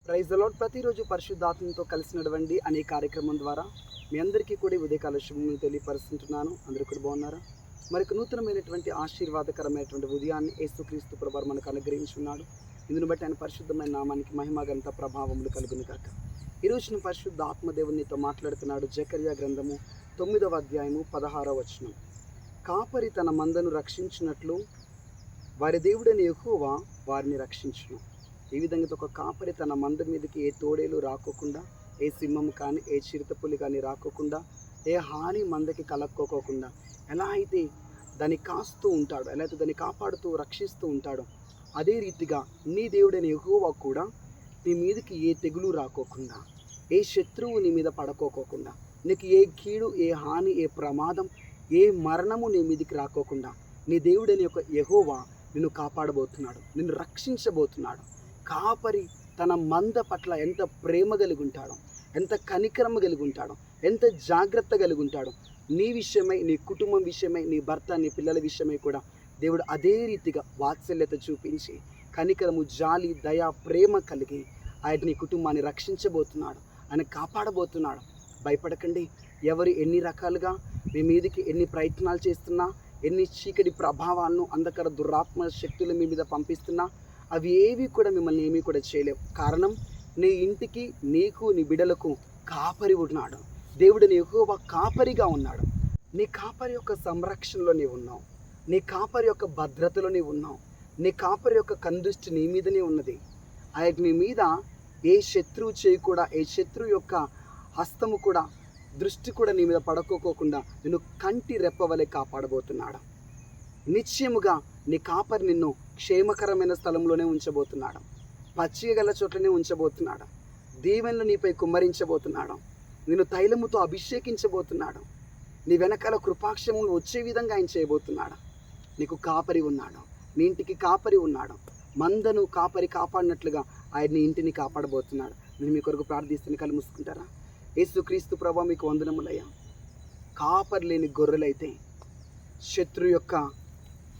Praise the lord. ప్రతిరోజు పరిశుద్ధాత్మతో కలిసి నడవండి అనే కార్యక్రమం ద్వారా మీ అందరికీ కూడా ఉదయకాల శుభములు తెలియపరుస్తుంటున్నాను. అందరూ కూడా బాగున్నారా? మరొక నూతనమైనటువంటి ఆశీర్వాదకరమైనటువంటి ఉదయాన్ని యేసుక్రీస్తు ప్రభువు మనకు అనుగ్రహించున్నాడు. ఇందును బట్టి ఆయన పరిశుద్ధమైన నామానికి మహిమ ఘనత ప్రభావములు కలుగును గాక. ఈరోజు పరిశుద్ధ ఆత్మదేవునితో మాట్లాడుతున్నాడు. జకర్యా గ్రంథము 9వ అధ్యాయము 16వ వచనం. కాపరి తన మందను రక్షించినట్లు వారి దేవుడైన యెహోవా వారిని రక్షించును. ఈ విధంగా ఒక కాపరి తన మంద మీదకి ఏ తోడేలు రాకోకుండా, ఏ సింహం కానీ, ఏ చిరుతపులి కానీ రాకోకుండా, ఏ హాని మందకి కలక్కోకుండా ఎలా అయితే దాన్ని కాస్తూ ఉంటాడో, ఎలా అయితే దాన్ని కాపాడుతూ రక్షిస్తూ ఉంటాడో, అదే రీతిగా నీ దేవుడైన యెహోవా కూడా నీ మీదకి ఏ తెగులు రాకోకుండా, ఏ శత్రువు నీ మీద పడుకోకుండా, నీకు ఏ కీడు, ఏ హాని, ఏ ప్రమాదం, ఏ మరణము నీ మీదకి రాకోకుండా నీ దేవుడైన యెహోవా నిన్ను కాపాడబోతున్నాడు, నిన్ను రక్షించబోతున్నాడు. కాపరి తన మంద పట్ల ఎంత ప్రేమ కలిగి ఉంటాడో, ఎంత కనికరమ కలిగి ఉంటాడో, ఎంత జాగ్రత్త కలిగి ఉంటాడో, నీ విషయమై, నీ కుటుంబం విషయమై, నీ భర్త, నీ పిల్లల విషయమై కూడా దేవుడు అదే రీతిగా వాత్సల్యత చూపించి కనికరము, జాలి, దయ, ప్రేమ కలిగి ఆయన నీ కుటుంబాన్ని రక్షించబోతున్నాడు, ఆయన కాపాడబోతున్నాడు. భయపడకండి. ఎవరు ఎన్ని రకాలుగా మీ మీదకి ఎన్ని ప్రయత్నాలు చేస్తున్నా, ఎన్ని చీకటి ప్రభావాలను, అంధకార దురాత్మ శక్తులు మీ మీద పంపిస్తున్నా, అవి ఏవి కూడా మిమ్మల్ని ఏమీ కూడా చేయలేవు. కారణం, నీ ఇంటికి, నీకు, నీ బిడ్డలకు కాపరి ఉన్నాడు. దేవుడిని యెహోవా కాపరిగా ఉన్నాడు. నీ కాపరి యొక్క సంరక్షణలో నీవు ఉన్నావు. నీ కాపరి యొక్క భద్రతలో నీవు ఉన్నావు. నీ కాపరి యొక్క కందృష్టి నీ మీదనే ఉన్నది. ఆయన నీ మీద ఏ శత్రువు చేయి కూడా, ఏ శత్రువు యొక్క హస్తము కూడా, దృష్టి కూడా నీ మీద పడుకోకుండా నిన్ను కంటి రెప్పవలే కాపాడబోతున్నాడు. నిశ్చయముగా నీ కాపరి నిన్ను క్షేమకరమైన స్థలంలోనే ఉంచబోతున్నాడు. పచ్చిక గల చోట్లనే ఉంచబోతున్నాడు. దీవెనలు నీపై కుమ్మరించబోతున్నాడు. నిన్ను తైలముతో అభిషేకించబోతున్నాడు. నీ వెనకాల కృపాక్షములు వచ్చే విధంగా ఆయన చేయబోతున్నాడు. నీకు కాపరి ఉన్నాడు. నీ ఇంటికి కాపరి ఉన్నాడు. మందను కాపరి కాపాడినట్లుగా ఆయన నీ ఇంటిని కాపాడబోతున్నాడు. నేను మీ కొరకు ప్రార్థిస్తున్న కళ్ళు మూసుకుంటారా? యేసుక్రీస్తు ప్రభువా, మీకు వందనములయ్యా. కాపరి లేని గొర్రెలైతే శత్రు యొక్క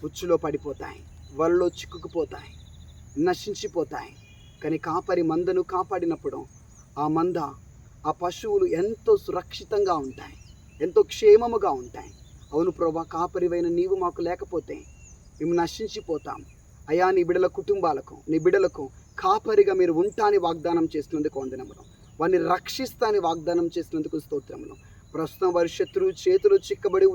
ఉచ్చులో పడిపోతాయి, వలలో చిక్కుకుపోతాయి, నశించిపోతాయి. కానీ కాపరి మందను కాపాడినప్పుడు ఆ మంద, ఆ పశువులు ఎంతో సురక్షితంగా ఉంటాయి, ఎంతో క్షేమముగా ఉంటాయి. అవును ప్రభువా, కాపరివైన నీవు మాకు లేకపోతే మేము నశించిపోతాం. అయా, నీ బిడ్డల కుటుంబాలకు, నీ బిడ్డలకు కాపరిగా మీరు ఉంటాని వాగ్దానం చేసినందుకు వందనములు. వారిని రక్షిస్తాని వాగ్దానం చేసినందుకు స్తోత్రములు. ప్రస్తుతం వారి శత్రువు చేతులు చిక్కబడి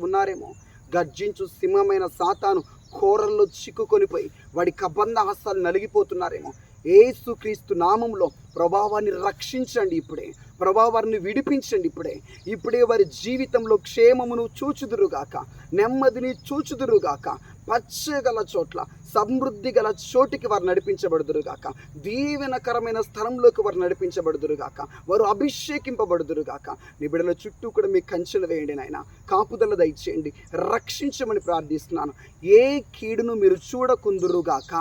ఉన్నారేమో. గర్జించు సింహమైన సాతాను కోరల్లో చిక్కుకొనిపోయి వాడి కబంధ హస్తాలు నలిగిపోతున్నారేమో. యేసుక్రీస్తు నామంలో ప్రభావాన్ని రక్షించండి. ఇప్పుడే ప్రభావాన్ని విడిపించండి. ఇప్పుడే వారి జీవితంలో క్షేమమును చూచుదురుగాక, నెమ్మదిని చూచుదురుగాక, పచ్చగల చోట్ల, సమృద్ధి గల చోటికి వారు నడిపించబడుదురుగాక, దీవెనకరమైన స్థలంలోకి వారు నడిపించబడుదురుగాక, వారు అభిషేకింపబడుదురుగాక. నీ బిడ్డల చుట్టూ కూడా మీ కంచెలు వేయండి నాయన, కాపుదల దయచేయండి, రక్షించమని ప్రార్థిస్తున్నాను. ఏ కీడును మీరు చూడకుందురుగాక,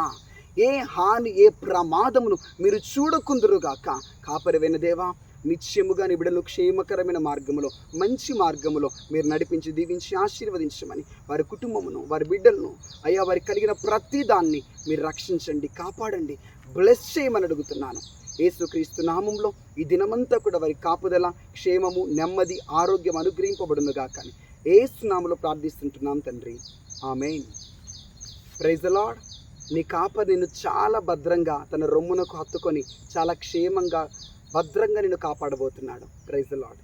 ఏ హాని, ఏ ప్రమాదమును మీరు చూడకుందురుగాక. కాపరివైన దేవా, నిత్యముగా నీ బిడ్డలు క్షేమకరమైన మార్గములో, మంచి మార్గములో మీరు నడిపించి, దీవించి, ఆశీర్వదించమని, వారి కుటుంబమును, వారి బిడ్డలను, అయ్యా, వారికి కలిగిన ప్రతి దాన్ని మీరు రక్షించండి, కాపాడండి, బ్లెస్ చేయమని అడుగుతున్నాను. యేసుక్రీస్తు నామంలో ఈ దినమంతా కూడా వారి కాపుదల, క్షేమము, నెమ్మది, ఆరోగ్యం అనుగ్రహింపబడునుగా. కానీ యేసు నామంలో ప్రార్థిస్తుంటున్నాం తండ్రి, ఆమేన్. Praise the lord. నీ కాపరి నిన్ను చాలా భద్రంగా తన రొమ్మునకు హత్తుకొని చాలా క్షేమంగా, భద్రంగా నిన్ను కాపాడబోతున్నాడు. Praise the lord.